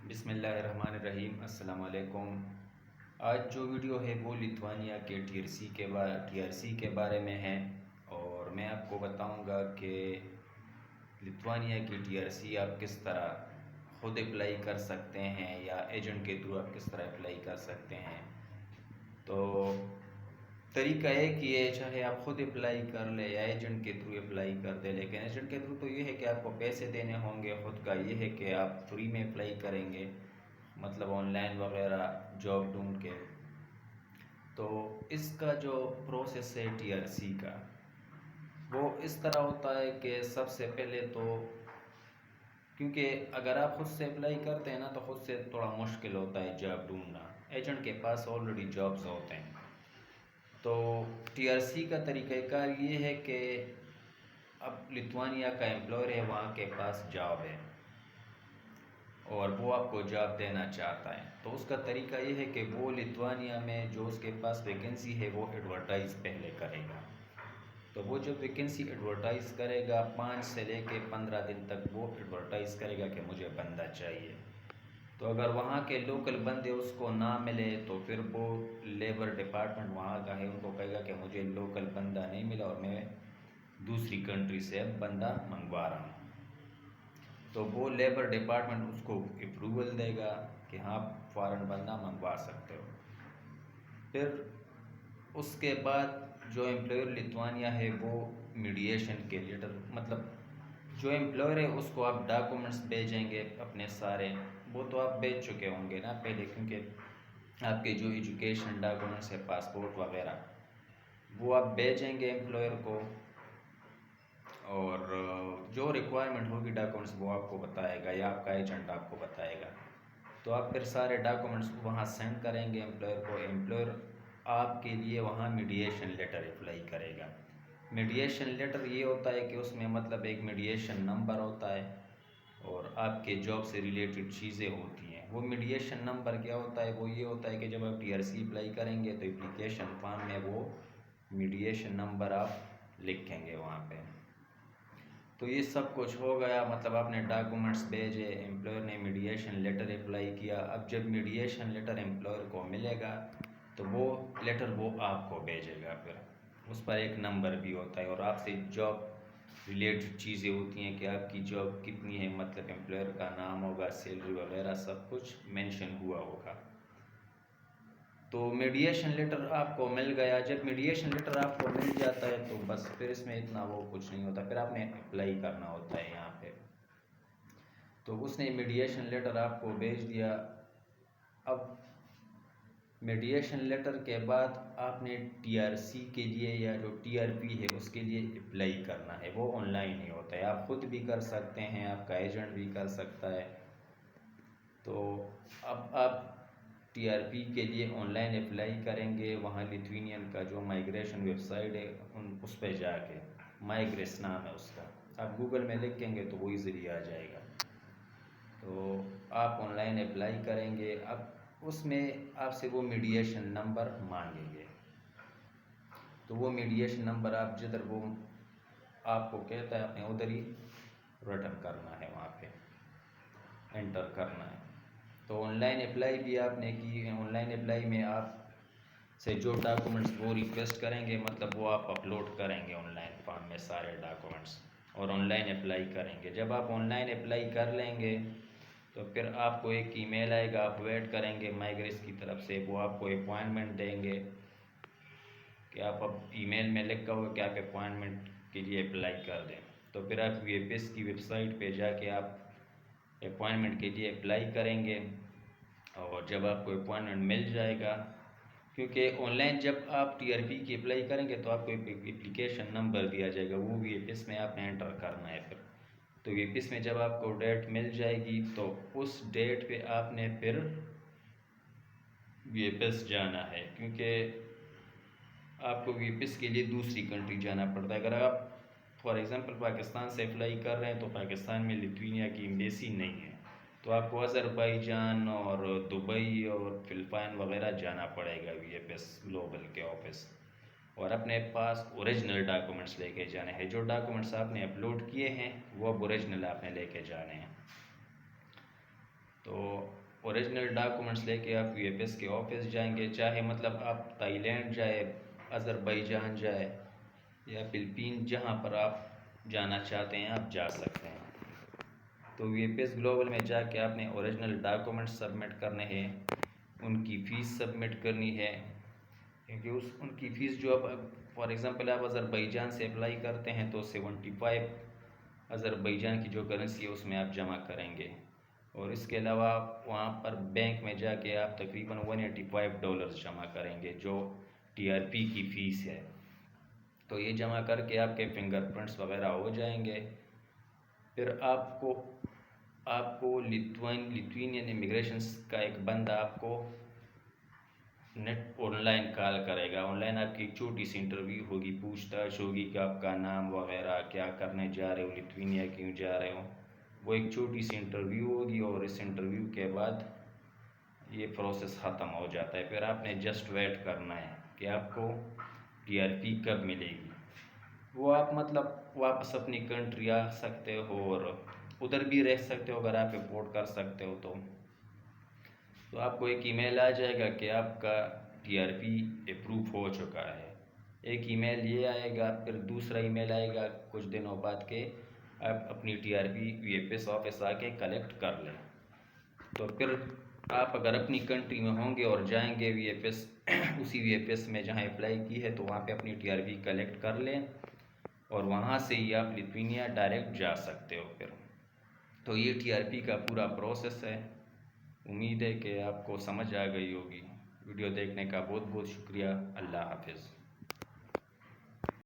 बिस्मिल्लाहिर्रहमानिर्रहीम। अस्सलाम वालेकुम। आज जो वीडियो है वो लिथुआनिया के टीआरसी के बारे में है और मैं आपको बताऊंगा कि लिथुआनिया की टीआरसी आप किस तरह ख़ुद अप्लाई कर सकते हैं या एजेंट के थ्रू आप किस तरह अप्लाई कर सकते हैं। तो तरीका एक ही है, चाहे आप ख़ुद अप्लाई कर ले या एजेंट के थ्रू अप्लाई कर दे। लेकिन एजेंट के थ्रू तो ये है कि आपको पैसे देने होंगे, ख़ुद का ये है कि आप फ्री में अप्लाई करेंगे, मतलब ऑनलाइन वगैरह जॉब ढूंढ के। तो इसका जो प्रोसेस है टीआरसी का, वो इस तरह होता है कि सबसे पहले तो, क्योंकि अगर आप ख़ुद से अप्लाई करते हैं ना तो ख़ुद से थोड़ा मुश्किल होता है जॉब ढूंढना, एजेंट के पास ऑलरेडी जॉब्स होते हैं। तो टीआरसी का तरीक़ाकार ये है कि अब लिथुआनिया का एम्प्लॉयर है, वहाँ के पास जॉब है और वो आपको जॉब देना चाहता है। तो उसका तरीका ये है कि वो लिथुआनिया में जो उसके पास वैकेंसी है वो एडवर्टाइज़ पहले करेगा। तो वो जब वैकेंसी एडवर्टाइज़ करेगा 5 से लेके 15 दिन तक वो एडवर्टाइज़ करेगा कि मुझे बंदा चाहिए। तो अगर वहाँ के लोकल बंदे उसको ना मिले तो फिर वो लेबर डिपार्टमेंट वहाँ का है, उनको कहेगा कि मुझे लोकल बंदा नहीं मिला और मैं दूसरी कंट्री से बंदा मंगवा रहा हूँ। तो वो लेबर डिपार्टमेंट उसको अप्रूवल देगा कि हाँ फ़ौरन बंदा मंगवा सकते हो। फिर उसके बाद जो एम्प्लॉयर लिथुआनिया है वो मीडिएशन के लेटर, मतलब जो एम्प्लॉयर है उसको आप डॉक्यूमेंट्स भेजेंगे अपने सारे, वो तो आप भेज चुके होंगे ना पहले, क्योंकि आपके जो एजुकेशन डॉक्यूमेंट्स है, पासपोर्ट वगैरह, वो आप भेजेंगे एम्प्लॉयर को और जो रिक्वायरमेंट होगी डॉक्यूमेंट्स वो आपको बताएगा या आपका एजेंट आपको बताएगा। तो आप फिर सारे डॉक्यूमेंट्स वहाँ सेंड करेंगे एम्प्लॉयर को। एम्प्लॉयर आपके लिए वहाँ मीडिएशन लेटर अप्लाई करेगा। मीडिएशन लेटर ये होता है कि उसमें मतलब एक मीडिएशन नंबर होता है और आपके जॉब से रिलेटेड चीज़ें होती हैं। वो मीडिएशन नंबर क्या होता है, वो ये होता है कि जब आप टीआरसी अप्लाई करेंगे तो एप्लीकेशन फॉर्म में वो मीडिएशन नंबर आप लिखेंगे वहाँ पे। तो ये सब कुछ हो गया, मतलब आपने डॉक्यूमेंट्स भेजे, एम्प्लॉयर ने मीडिएशन लेटर अप्लाई किया। अब जब मीडिएशन लेटर एम्प्लॉयर को मिलेगा तो वो लेटर वो आपको भेजेगा, फिर उस पर एक नंबर भी होता है और आपसे जॉब रिलेटेड चीज़ें होती हैं कि आपकी जॉब कितनी है, मतलब एम्प्लॉयर का नाम होगा, सैलरी वगैरह सब कुछ मेंशन हुआ होगा। तो मीडिएशन लेटर आपको मिल गया। जब मीडिएशन लेटर आपको मिल जाता है तो बस फिर इसमें इतना वो कुछ नहीं होता, फिर आपने अप्लाई करना होता है यहाँ पे। तो उसने मीडिएशन लेटर आपको भेज दिया। अब मीडिएशन लेटर के बाद आपने टीआरसी के लिए या जो टीआरपी है उसके लिए अप्लाई करना है। वो ऑनलाइन ही होता है, आप ख़ुद भी कर सकते हैं, आपका एजेंट भी कर सकता है। तो अब आप टीआरपी के लिए ऑनलाइन अप्लाई करेंगे। वहाँ लिथुआनियन का जो माइग्रेशन वेबसाइट है उस पर जाके, माइग्रेस नाम है उसका, आप गूगल में लिखेंगे तो वो ईज़िली आ जाएगा। तो आप ऑनलाइन अप्लाई करेंगे। अब उसमें आपसे वो मीडिएशन नंबर मांगेंगे, तो वो मीडिएशन नंबर आप जिधर वो आपको कहता है आपने उधर ही रिटर्न करना है, वहाँ पे एंटर करना है। तो ऑनलाइन अप्लाई भी आपने की है। ऑनलाइन अप्लाई में आप से जो डॉक्यूमेंट्स वो रिक्वेस्ट करेंगे, मतलब वो आप अपलोड करेंगे ऑनलाइन फॉर्म में सारे डॉक्यूमेंट्स और ऑनलाइन अप्लाई करेंगे। जब आप ऑनलाइन अप्लाई कर लेंगे तो फिर आपको एक ईमेल आएगा, आप वेट करेंगे माइग्रेस की तरफ से, वो आपको अपॉइंटमेंट देंगे कि आप अब ईमेल में लिखा होगा कि आप अपॉइंटमेंट के लिए अप्लाई कर दें। तो फिर आप वीएपीएस की वेबसाइट पे जाके आप अपॉइंटमेंट के लिए अप्लाई करेंगे और जब आपको अपॉइंटमेंट मिल जाएगा, क्योंकि ऑनलाइन जब आप टीआरपी की अप्लाई करेंगे तो आपको एक एप्लीकेशन नंबर दिया जाएगा, वो वीएपीएस में आपने एंटर करना है। फिर तो वीएपीएस में जब आपको डेट मिल जाएगी तो उस डेट पे आपने फिर वीएपीएस जाना है, क्योंकि आपको वीएपीएस के लिए दूसरी कंट्री जाना पड़ता है। अगर आप फॉर एग्ज़ाम्पल पाकिस्तान से अप्लाई कर रहे हैं तो पाकिस्तान में लिथुआनिया की एम्बेसी नहीं है, तो आपको अज़रबैजान और दुबई और फ़िलिपाइन वगैरह जाना पड़ेगा वीएपीएस ग्लोबल के ऑफिस, और अपने पास ओरिजिनल डॉक्यूमेंट्स लेके जाने हैं। जो डॉक्यूमेंट्स आपने अपलोड किए हैं वो अब ओरिजिनल आपने लेके जाने हैं। तो ओरिजिनल डॉक्यूमेंट्स लेके आप यूएफएस के ऑफिस जाएंगे, चाहे मतलब आप ताइलैंड जाए, अज़रबैजान जाए या फिलिपीन, जहाँ पर आप जाना चाहते हैं आप जा सकते हैं। तो यूएफएस ग्लोबल में जाके आपने ओरिजिनल डॉक्यूमेंट्स सबमिट करने हैं, उनकी फ़ीस सबमिट करनी है, क्योंकि उनकी फ़ीस जो अब फॉर एग्ज़ाम्पल आप अज़रबैजान से अप्लाई करते हैं तो 75 अज़रबैजान की जो करेंसी है उसमें आप जमा करेंगे। और इसके अलावा वहाँ पर बैंक में जाके आप तकरीबन $185 जमा करेंगे, जो टीआरपी की फ़ीस है। तो ये जमा करके आपके फिंगरप्रिंट्स वगैरह हो जाएंगे। फिर आपको लिथुआनियन इमिग्रेशन का एक बंदा आपको नेट ऑनलाइन कॉल करेगा। ऑनलाइन आपकी एक छोटी सी इंटरव्यू होगी, पूछताछ होगी कि आपका नाम वगैरह, क्या करने जा रहे हो, लिथुआनिया क्यों जा रहे हो। वो एक छोटी सी इंटरव्यू होगी और इस इंटरव्यू के बाद ये प्रोसेस ख़त्म हो जाता है। फिर आपने जस्ट वेट करना है कि आपको टीआरपी कब मिलेगी। वो आप मतलब वापस अपनी कंट्री आ सकते हो और उधर भी रह सकते हो अगर आप रिपोर्ट कर सकते हो तो आपको एक ईमेल आ जाएगा कि आपका टीआरपी अप्रूव हो चुका है। एक ईमेल ये आएगा, फिर दूसरा ईमेल आएगा कुछ दिनों बाद के आप अपनी टीआरपी यूएफएस ऑफिस आके कलेक्ट कर लें। तो फिर आप अगर अपनी कंट्री में होंगे और जाएंगे वीएफएस उसी वीएफएस में जहां अप्लाई की है तो वहां पे अपनी टीआरपी कलेक्ट कर लें और वहां से ही आप लिथुआनिया डायरेक्ट जा सकते हो। फिर तो ये टीआरपी का पूरा प्रोसेस है। उम्मीद है कि आपको समझ आ गई होगी। वीडियो देखने का बहुत बहुत शुक्रिया। अल्लाह हाफिज़।